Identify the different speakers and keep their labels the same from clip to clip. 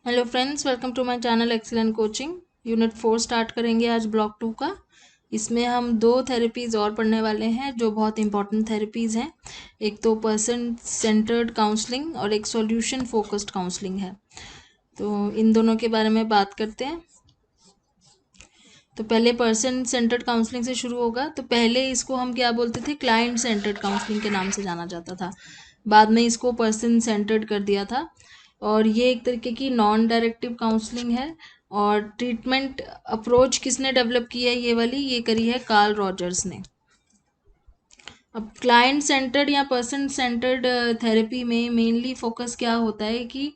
Speaker 1: Hello friends, welcome to my channel excellent coaching. Unit 4 start करेंगे आज block 2 का। इसमें हम 2 थेरेपीज़ और पढ़ने वाले हैं जो बहुत इंपॉर्टेंट थेरेपीज़ हैं। एक तो पर्सन सेंटर्ड काउंसलिंग और एक सॉल्यूशन फोकस्ड काउंसलिंग है। तो इन दोनों के बारे में बात करते हैं। तो पहले पर्सन सेंटर्ड काउंसलिंग से शुरू होगा। तो पहले इसको हम क्या बोलते थे, क्लाइंट सेंटर्ड काउंसलिंग के नाम से जाना जाता था। बाद में इसको पर्सन सेंटर्ड कर दिया था। और ये एक तरीके की नॉन डायरेक्टिव काउंसलिंग है। और ट्रीटमेंट अप्रोच किसने डेवलप की है, ये वाली ये करी है कार्ल रॉजर्स ने। अब क्लाइंट सेंटर्ड या पर्सन सेंटर्ड थेरेपी में मेनली फोकस क्या होता है कि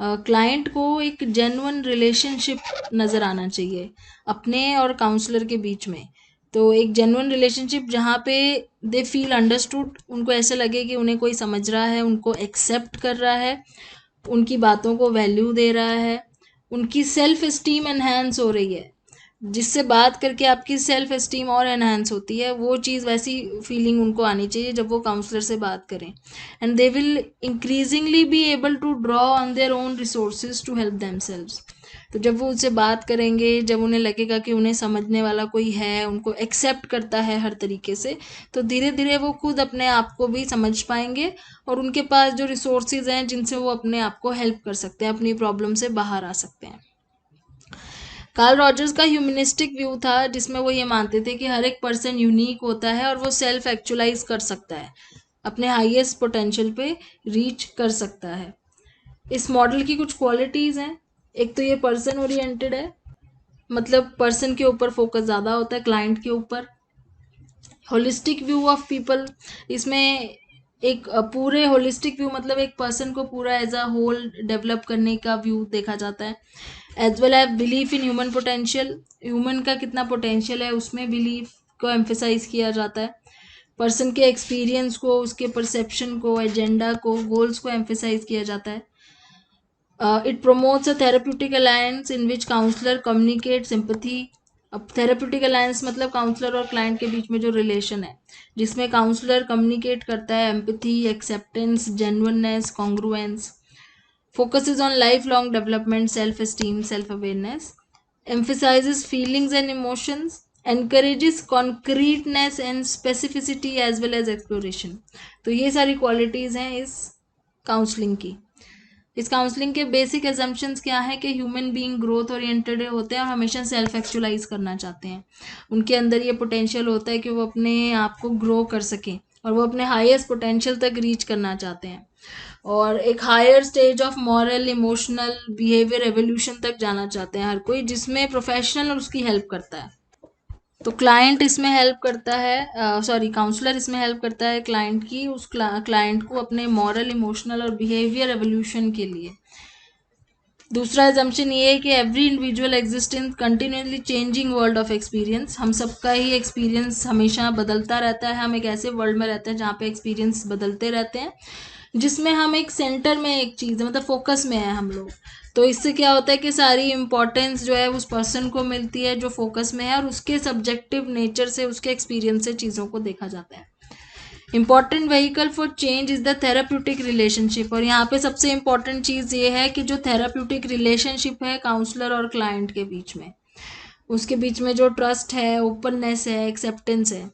Speaker 1: क्लाइंट को एक जेन्युइन रिलेशनशिप नज़र आना चाहिए अपने और काउंसलर के बीच में। तो एक जेन्युइन रिलेशनशिप जहाँ पे दे फील अंडरस्टूड, उनको ऐसे लगे कि उन्हें कोई समझ रहा है, उनको एक्सेप्ट कर रहा है, उनकी बातों को वैल्यू दे रहा है, उनकी सेल्फ एस्टीम एनहांस हो रही है। जिससे बात करके आपकी सेल्फ एस्टीम और एनहांस होती है, वो चीज़ वैसी फीलिंग उनको आनी चाहिए जब वो काउंसलर से बात करें। And they will increasingly be able to draw on their own resources to help themselves. तो जब वो उनसे बात करेंगे, जब उन्हें लगेगा कि उन्हें समझने वाला कोई है, उनको एक्सेप्ट करता है हर तरीके से, तो धीरे धीरे वो खुद अपने आप को भी समझ पाएंगे और उनके पास जो रिसोर्सेज हैं जिनसे वो अपने आप को हेल्प कर सकते हैं, अपनी प्रॉब्लम से बाहर आ सकते हैं। कार्ल रॉजर्स का ह्यूमनिस्टिक व्यू था जिसमें वो ये मानते थे कि हर एक पर्सन यूनिक होता है और वो सेल्फ एक्चुअलाइज कर सकता है, अपने हाईएस्ट पोटेंशियल पे रीच कर सकता है। इस मॉडल की कुछ क्वालिटीज़ हैं। एक तो ये पर्सन ओरिएंटेड है, मतलब पर्सन के ऊपर फोकस ज़्यादा होता है, क्लाइंट के ऊपर। होलिस्टिक व्यू ऑफ पीपल, इसमें एक पूरे होलिस्टिक व्यू मतलब एक पर्सन को पूरा एज अ होल डेवलप करने का व्यू देखा जाता है। As well as belief in human potential, human का कितना पोटेंशियल है उसमें बिलीफ को एम्फेसाइज किया जाता है। पर्सन के एक्सपीरियंस को, उसके परसेप्शन को, एजेंडा को, गोल्स को एम्फेसाइज किया जाता है। It promotes a therapeutic alliance in which counsellor communicate sympathy. अब थेरेप्यूटिक अलायंस मतलब काउंसलर और क्लाइंट के बीच में जो रिलेशन है, जिसमें काउंसलर कम्युनिकेट करता है empathy, acceptance, genuineness, congruence. Focuses on lifelong development, self-esteem, self-awareness, emphasizes feelings and emotions, encourages concreteness and specificity as well as exploration। तो ये सारी क्वालिटीज़ हैं इस काउंसलिंग की। इस काउंसलिंग के बेसिक एजम्पशंस क्या है कि ह्यूमन बीइंग ग्रोथ ओरिएंटेड होते हैं और हमेशा सेल्फ एक्चुअलाइज करना चाहते हैं। उनके अंदर ये पोटेंशियल होता है कि वो अपने आप को ग्रो कर सकें और वो अपने हाईएस्ट पोटेंशियल तक रीच करना चाहते हैं और एक higher stage of moral, emotional, behaviour evolution तक जाना चाहते हैं हर कोई, जिसमें प्रोफेशनल उसकी हेल्प करता है। तो क्लाइंट इसमें हेल्प करता है, सॉरी काउंसलर इसमें हेल्प करता है क्लाइंट की, उस क्लाइंट को अपने मॉरल, इमोशनल और बिहेवियर एवोल्यूशन के लिए। दूसरा एजम्पशन ये है कि every individual exist in continuously changing world of experience. हम सबका ही एक्सपीरियंस हमेशा बदलता रहता है। हम एक ऐसे वर्ल्ड में रहते हैं जहाँ पे एक्सपीरियंस बदलते रहते हैं, जिसमें हम एक सेंटर में एक चीज़ है, मतलब फोकस में है हम लोग। तो इससे क्या होता है कि सारी इंपॉर्टेंस जो है उस पर्सन को मिलती है जो फोकस में है, और उसके सब्जेक्टिव नेचर से, उसके एक्सपीरियंस से चीज़ों को देखा जाता है। Important vehicle for change is the therapeutic relationship. और यहाँ पे सबसे इंपॉर्टेंट चीज़ ये है कि जो थेराप्यूटिक रिलेशनशिप है काउंसलर और क्लाइंट के बीच में, उसके बीच में जो ट्रस्ट है, ओपननेस है, एक्सेप्टेंस है।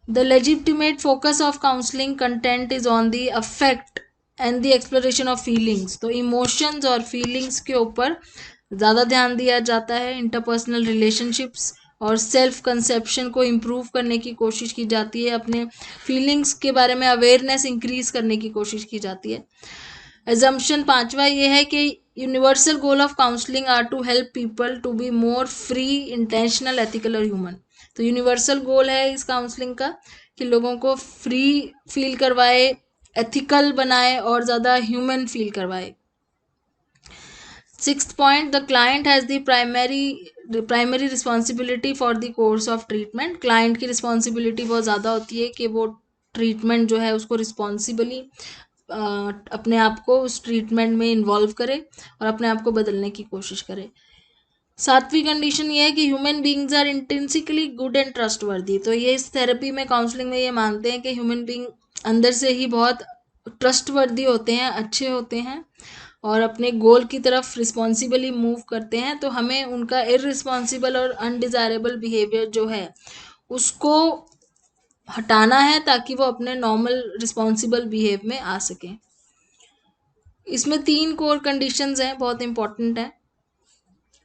Speaker 1: The legitimate focus of counseling content is on the affect and the exploration of feelings। तो इमोशंस और फीलिंग्स के ऊपर ज़्यादा ध्यान दिया जाता है। इंटरपर्सनल रिलेशनशिप्स और सेल्फ कंसेप्शन को इम्प्रूव करने की कोशिश की जाती है। अपने फीलिंग्स के बारे में अवेयरनेस इंक्रीज करने की कोशिश की जाती है। एजम्पशन पांचवा ये है कि universal goal of counselling are to help people to be more free, intentional, ethical और ह्यूमन। तो यूनिवर्सल गोल है इस काउंसलिंग का कि लोगों को फ्री फील करवाए, एथिकल बनाए और ज़्यादा ह्यूमन फील करवाए। Sixth point, the client has the primary responsibility for the course of treatment. Client की रिस्पॉन्सिबिलिटी बहुत ज़्यादा होती है कि वो ट्रीटमेंट जो है उसको रिस्पॉन्सिबली अपने आप को उस ट्रीटमेंट में इन्वॉल्व करे और अपने आप को बदलने की कोशिश करे। सातवीं कंडीशन ये है कि human beings are intrinsically good and trustworthy. तो ये इस थेरेपी में, काउंसलिंग में ये मानते हैं कि ह्यूमन बींग अंदर से ही बहुत ट्रस्टवर्दी होते हैं, अच्छे होते हैं और अपने गोल की तरफ रिस्पॉन्सिबली मूव करते हैं, तो हमें उनका इररिस्पॉन्सिबल और अनडिज़ायरेबल बिहेवियर जो है उसको हटाना है ताकि वो अपने नॉर्मल रिस्पॉन्सिबल बिहेव में आ सकें। इसमें 3 कोर कंडीशंस हैं, बहुत इंपॉर्टेंट है।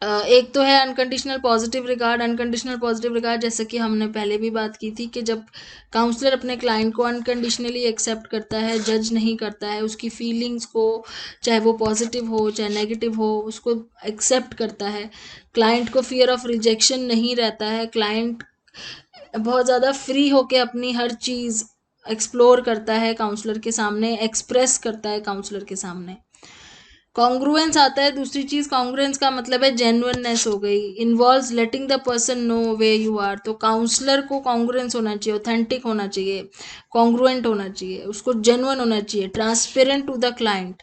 Speaker 1: एक तो है unconditional positive regard. Unconditional positive regard जैसे कि हमने पहले भी बात की थी कि जब काउंसलर अपने क्लाइंट को अनकंडीशनली एक्सेप्ट करता है, जज नहीं करता है, उसकी फीलिंग्स को, चाहे वो पॉजिटिव हो चाहे नेगेटिव हो, उसको एक्सेप्ट करता है। क्लाइंट को फियर ऑफ रिजेक्शन नहीं रहता है। क्लाइंट बहुत ज़्यादा फ्री होके अपनी हर चीज़ एक्सप्लोर करता है, काउंसलर के सामने एक्सप्रेस करता है काउंसलर के सामने। कॉन्ग्रुएंस आता है दूसरी चीज़। कॉन्ग्रुएंस का मतलब है जेन्युइननेस हो गई। Involves letting the person know way you are. तो काउंसलर को कॉन्ग्रुएंस होना चाहिए, ऑथेंटिक होना चाहिए, कॉन्ग्रुएंट होना चाहिए, उसको जेन्युइन होना चाहिए, ट्रांसपेरेंट टू द क्लाइंट।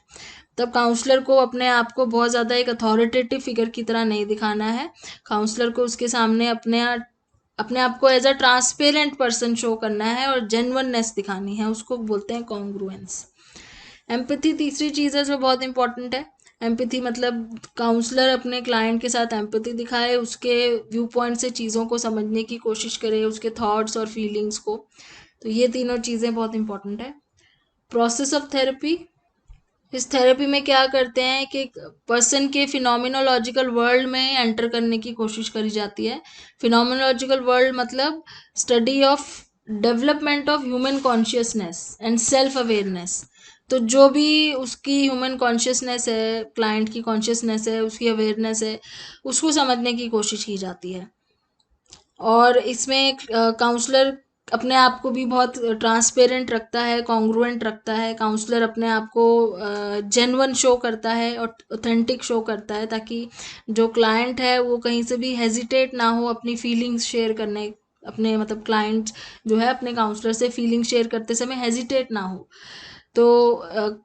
Speaker 1: तब काउंसलर को अपने आप को बहुत ज़्यादा एक अथॉरिटेटिव फिगर की तरह नहीं दिखाना है। काउंसलर को उसके सामने अपने आप को as a transparent person show करना है और जेन्युइननेस दिखानी है, उसको बोलते हैं कॉन्ग्रुएंस। एम्पैथी तीसरी चीज़ है जो बहुत इंपॉर्टेंट है। एम्पैथी मतलब काउंसलर अपने क्लाइंट के साथ एम्पैथी दिखाए, उसके व्यू पॉइंट से चीज़ों को समझने की कोशिश करे, उसके थॉट्स और फीलिंग्स को। तो ये तीनों चीज़ें बहुत इंपॉर्टेंट है। Process of therapy. इस थेरेपी में क्या करते हैं कि पर्सन के फिनोमिनोलॉजिकल वर्ल्ड में एंटर करने की कोशिश करी जाती है। फिनोमिनोलॉजिकल वर्ल्ड मतलब study of development of human consciousness and self awareness. तो जो भी उसकी ह्यूमन कॉन्शियसनेस है, क्लाइंट की कॉन्शियसनेस है, उसकी अवेयरनेस है, उसको समझने की कोशिश की जाती है। और इसमें काउंसलर अपने आप को भी बहुत ट्रांसपेरेंट रखता है, कॉन्ग्रुएंट रखता है। काउंसलर अपने आप को जेन्युइन शो करता है और ऑथेंटिक शो करता है, ताकि जो क्लाइंट है वो कहीं से भी हेजिटेट ना हो अपनी फीलिंग्स शेयर करने। अपने मतलब क्लाइंट जो है अपने काउंसलर से फीलिंग शेयर करते समय हेजिटेट ना हो। तो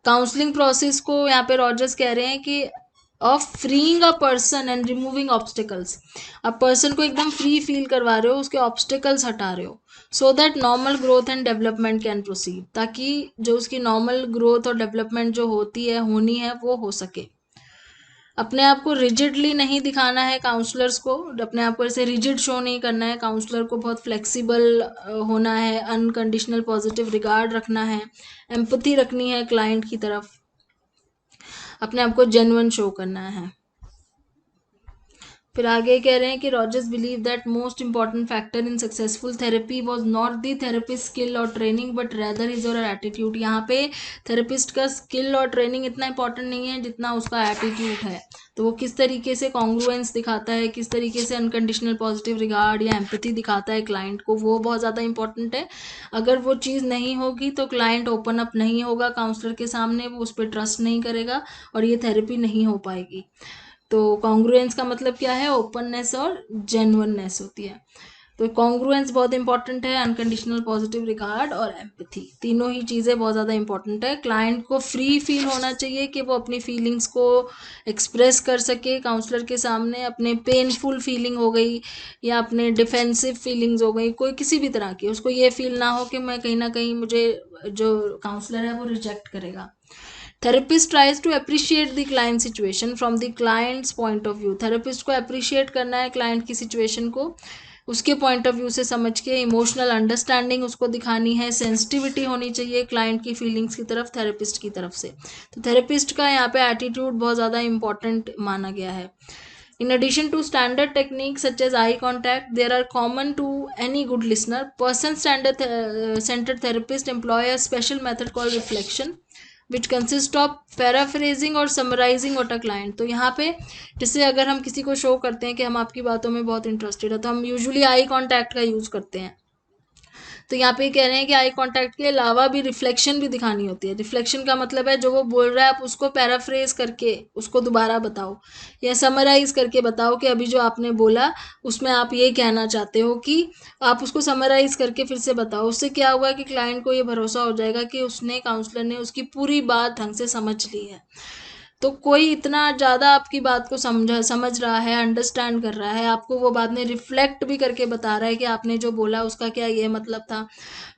Speaker 1: काउंसलिंग प्रोसेस को यहाँ पे रॉजर्स कह रहे हैं कि of freeing a person and removing obstacles. आप पर्सन को एकदम फ्री फील करवा रहे हो, उसके ऑब्स्टिकल्स हटा रहे हो, so that normal growth and development can proceed. ताकि जो उसकी नॉर्मल ग्रोथ और डेवलपमेंट जो होनी है वो हो सके। अपने आप को रिजिडली नहीं दिखाना है काउंसलर्स को, अपने आप को ऐसे रिजिड शो नहीं करना है। काउंसलर को बहुत फ्लेक्सिबल होना है, अनकंडीशनल पॉजिटिव रिगार्ड रखना है, एम्पैथी रखनी है क्लाइंट की तरफ, अपने आप को जेन्युइन शो करना है। फिर आगे कह रहे हैं कि Rogers believe that most important factor in successful therapy was not the therapist skill और ट्रेनिंग बट रेदर हिज और एटीट्यूड। यहाँ पे थेरेपिस्ट का स्किल और ट्रेनिंग इतना इंपॉर्टेंट नहीं है जितना उसका एटीट्यूड है। तो वो किस तरीके से कॉन्ग्रुएंस दिखाता है, किस तरीके से अनकंडीशनल पॉजिटिव रिगार्ड या एम्पैथी दिखाता है क्लाइंट को, वो बहुत ज़्यादा इंपॉर्टेंट है। अगर वो चीज़ नहीं होगी तो क्लाइंट ओपन अप नहीं होगा काउंसलर के सामने, वो उस पर ट्रस्ट नहीं करेगा और ये थेरेपी नहीं हो पाएगी। तो कॉन्ग्रुएंस का मतलब क्या है? ओपननेस और जेन्युइननेस होती है। तो कॉन्ग्रुएंस बहुत इंपॉर्टेंट है, अनकंडीशनल पॉजिटिव रिगार्ड और एम्पैथी, तीनों ही चीज़ें बहुत ज़्यादा इंपॉर्टेंट है। क्लाइंट को फ्री फील होना चाहिए कि वो अपनी फीलिंग्स को एक्सप्रेस कर सके काउंसलर के सामने। अपने पेनफुल फीलिंग हो गई या अपने डिफेंसिव फीलिंग्स हो गई, कोई किसी भी तरह की, उसको ये फील ना हो कि मैं कहीं ना कहीं मुझे जो काउंसलर है वो रिजेक्ट करेगा। Therapist tries to appreciate the client situation from the client's point of view. Therapist को अप्रिशिएट करना है क्लाइंट की सिचुएशन को उसके पॉइंट ऑफ व्यू से समझ के, इमोशनल अंडरस्टैंडिंग उसको दिखानी है, सेंसिटिविटी होनी चाहिए क्लाइंट की फीलिंग्स की तरफ थेरेपिस्ट की तरफ से। तो थेरेपिस्ट का यहाँ पे एटीट्यूड बहुत ज़्यादा इंपॉर्टेंट माना गया है। In addition to standard techniques such as eye contact, there are common to any good listener. Person-centered therapist employ a special method called reflection, which consists of paraphrasing और summarizing what a client। तो यहाँ पे जैसे अगर हम किसी को show करते हैं कि हम आपकी बातों में बहुत इंटरेस्टेड है, तो हम यूजुअली आई कॉन्टैक्ट का यूज़ करते हैं। तो यहाँ पे कह रहे हैं कि आई कांटेक्ट के अलावा भी रिफ्लेक्शन भी दिखानी होती है। रिफ्लेक्शन का मतलब है जो वो बोल रहा है आप उसको पैराफ्रेज करके उसको दोबारा बताओ या समराइज करके बताओ कि अभी जो आपने बोला उसमें आप ये कहना चाहते हो, कि आप उसको समराइज करके फिर से बताओ। उससे क्या हुआ कि क्लाइंट को ये भरोसा हो जाएगा कि उसने काउंसलर ने उसकी पूरी बात ढंग से समझ ली है। तो कोई इतना ज़्यादा आपकी बात को समझ रहा है, अंडरस्टैंड कर रहा है, आपको वो बाद में रिफ्लेक्ट भी करके बता रहा है कि आपने जो बोला उसका क्या ये मतलब था।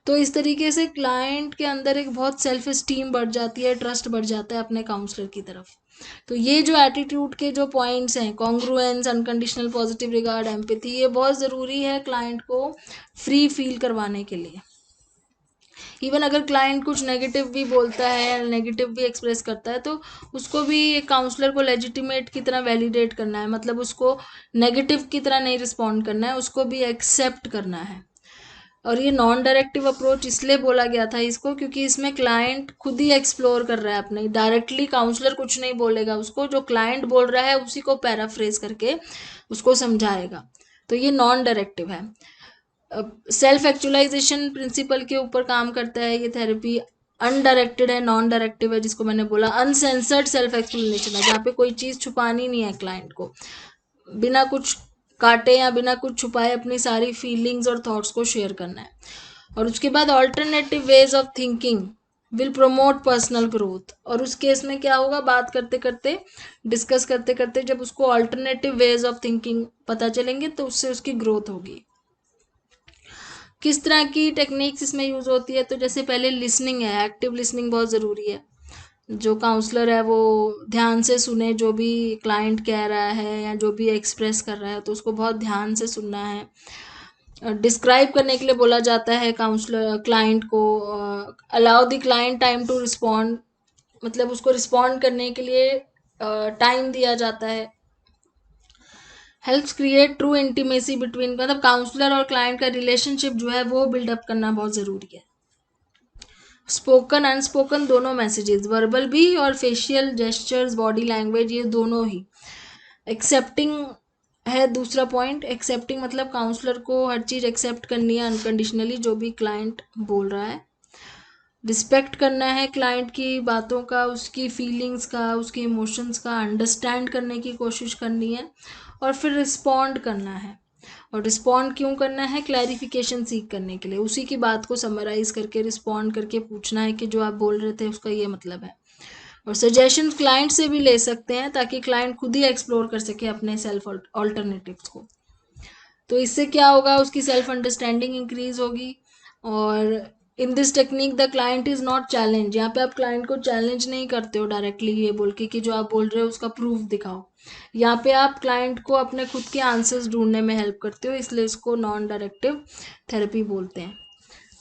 Speaker 1: तो इस तरीके से क्लाइंट के अंदर एक बहुत सेल्फ इस्टीम बढ़ जाती है, ट्रस्ट बढ़ जाता है अपने काउंसलर की तरफ। तो ये जो एटीट्यूड के जो पॉइंट्स हैं, congruence, unconditional positive regard, empathy, ये बहुत ज़रूरी है क्लाइंट को फ्री फील करवाने के लिए। इवन अगर क्लाइंट कुछ नेगेटिव भी बोलता है, नेगेटिव भी एक्सप्रेस करता है, तो उसको भी एक काउंसलर को लेजिटिमेट की तरह वैलिडेट करना है, मतलब उसको नेगेटिव की तरह नहीं रिस्पॉन्ड करना है, उसको भी एक्सेप्ट करना है। और ये नॉन डायरेक्टिव अप्रोच इसलिए बोला गया था इसको, क्योंकि इसमें क्लाइंट खुद ही एक्सप्लोर कर रहा है अपने, डायरेक्टली काउंसलर कुछ नहीं बोलेगा उसको, जो क्लाइंट बोल रहा है उसी को पैराफ्रेज करके उसको समझाएगा। तो ये नॉन डायरेक्टिव है। सेल्फ एक्चुअलाइजेशन प्रिंसिपल के ऊपर काम करता है ये थेरेपी। अनडायरेक्टेड है, नॉन डायरेक्टिव है, जिसको मैंने बोला अनसेंसर्ड सेल्फ एक्सप्लेनेशन है, जहाँ पे कोई चीज़ छुपानी नहीं है क्लाइंट को, बिना कुछ काटे या बिना कुछ छुपाए अपनी सारी फीलिंग्स और थॉट्स को शेयर करना है। और उसके बाद alternative ways of thinking will promote personal growth. और उस केस में क्या होगा, बात करते करते, डिस्कस करते करते जब उसको ऑल्टरनेटिव वेज ऑफ थिंकिंग पता चलेंगे तो उससे उसकी ग्रोथ होगी। किस तरह की टेक्निक्स इसमें यूज़ होती है, तो जैसे पहले लिसनिंग है, एक्टिव लिसनिंग बहुत ज़रूरी है। जो काउंसलर है वो ध्यान से सुने जो भी क्लाइंट कह रहा है या जो भी एक्सप्रेस कर रहा है, तो उसको बहुत ध्यान से सुनना है। डिस्क्राइब करने के लिए बोला जाता है काउंसलर क्लाइंट को, allow the client time to respond, मतलब उसको रिस्पॉन्ड करने के लिए टाइम दिया जाता है। Helps create true intimacy between, मतलब काउंसलर और क्लाइंट का रिलेशनशिप जो है वो बिल्डअप करना बहुत ज़रूरी है। स्पोकन अनस्पोकन दोनों मैसेजेस, वर्बल भी और फेशियल जेस्चर्स, बॉडी लैंग्वेज, ये दोनों ही। एक्सेप्टिंग है दूसरा पॉइंट। एक्सेप्टिंग मतलब काउंसलर को हर चीज़ एक्सेप्ट करनी है अनकंडीशनली, जो भी क्लाइंट बोल रहा है। रिस्पेक्ट करना है क्लाइंट की बातों का, उसकी फीलिंग्स का, उसके इमोशंस का अंडरस्टैंड करने की कोशिश करनी है। और फिर रिस्पॉन्ड करना है। और रिस्पॉन्ड क्यों करना है, क्लैरिफिकेशन सीख करने के लिए, उसी की बात को समराइज करके रिस्पॉन्ड करके पूछना है कि जो आप बोल रहे थे उसका ये मतलब है। और सजेशन क्लाइंट से भी ले सकते हैं ताकि क्लाइंट खुद ही एक्सप्लोर कर सके अपने सेल्फ ऑल्टरनेटिव्स को। तो इससे क्या होगा, उसकी सेल्फ अंडरस्टैंडिंग इंक्रीज होगी। और in this technique the client is not challenge, यहाँ पे आप क्लाइंट को चैलेंज नहीं करते हो डायरेक्टली ये बोल के कि जो आप बोल रहे हो उसका प्रूफ दिखाओ। यहाँ पे आप क्लाइंट को अपने खुद के आंसर्स ढूंढने में हेल्प करते हो, इसलिए इसको नॉन डायरेक्टिव थेरेपी बोलते हैं।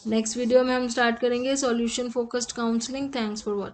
Speaker 1: नेक्स्ट वीडियो में हम स्टार्ट करेंगे solution focused counselling. Thanks for watching.